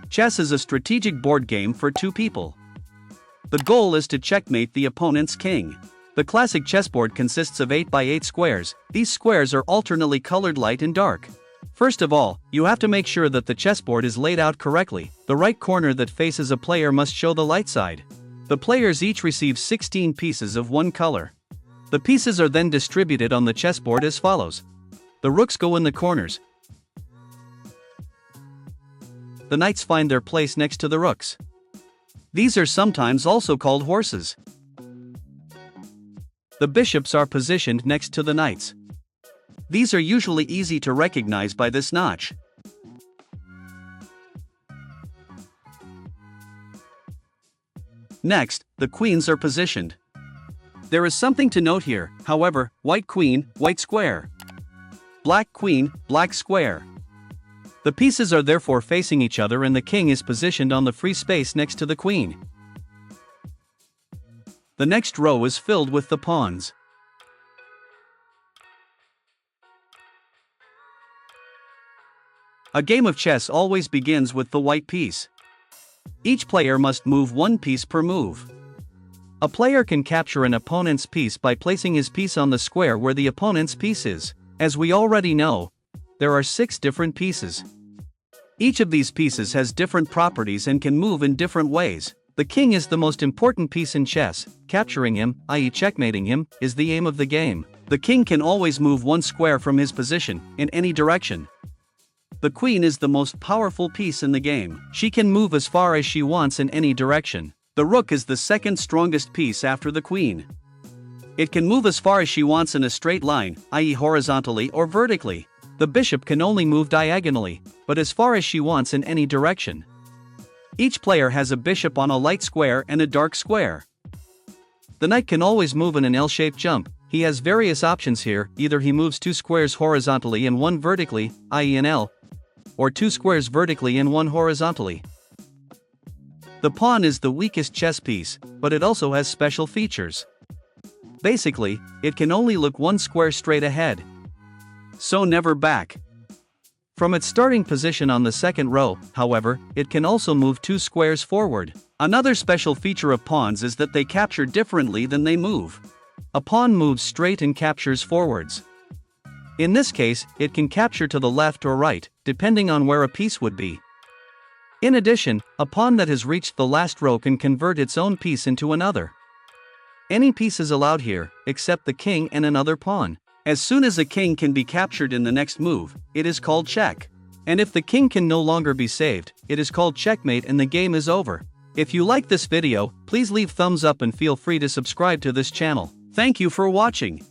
Chess is a strategic board game for two people. The goal is to checkmate the opponent's king. The classic chessboard consists of 8 by 8 squares. These squares are alternately colored light and dark. First of all, you have to make sure that the chessboard is laid out correctly. The right corner that faces a player must show the light side. The players each receive 16 pieces of one color. The pieces are then distributed on the chessboard as follows. The rooks go in the corners. The knights find their place next to the rooks. These are sometimes also called horses. The bishops are positioned next to the knights. These are usually easy to recognize by this notch. Next, the queens are positioned. There is something to note here, however: white queen, white square. Black queen, black square. The pieces are therefore facing each other and the king is positioned on the free space next to the queen. The next row is filled with the pawns. A game of chess always begins with the white piece. Each player must move one piece per move. A player can capture an opponent's piece by placing his piece on the square where the opponent's piece is. As we already know, there are 6 different pieces. Each of these pieces has different properties and can move in different ways. The king is the most important piece in chess. Capturing him, i.e. checkmating him, is the aim of the game. The king can always move one square from his position, in any direction. The queen is the most powerful piece in the game. She can move as far as she wants in any direction. The rook is the second strongest piece after the queen. It can move as far as she wants in a straight line, i.e. horizontally or vertically. The bishop can only move diagonally, but as far as she wants in any direction. Each player has a bishop on a light square and a dark square. The knight can always move in an L-shaped jump. He has various options here: either he moves 2 squares horizontally and 1 vertically, i.e. an L, or 2 squares vertically and 1 horizontally. The pawn is the weakest chess piece, but it also has special features. Basically, it can only look 1 square straight ahead. So never back. From its starting position on the second row, however, it can also move 2 squares forward. Another special feature of pawns is that they capture differently than they move. A pawn moves straight and captures forwards. In this case, it can capture to the left or right, depending on where a piece would be. In addition, a pawn that has reached the last row can convert its own piece into another. Any piece is allowed here, except the king and another pawn. As soon as a king can be captured in the next move, it is called check. And if the king can no longer be saved, it is called checkmate and the game is over. If you like this video, please leave thumbs up and feel free to subscribe to this channel. Thank you for watching.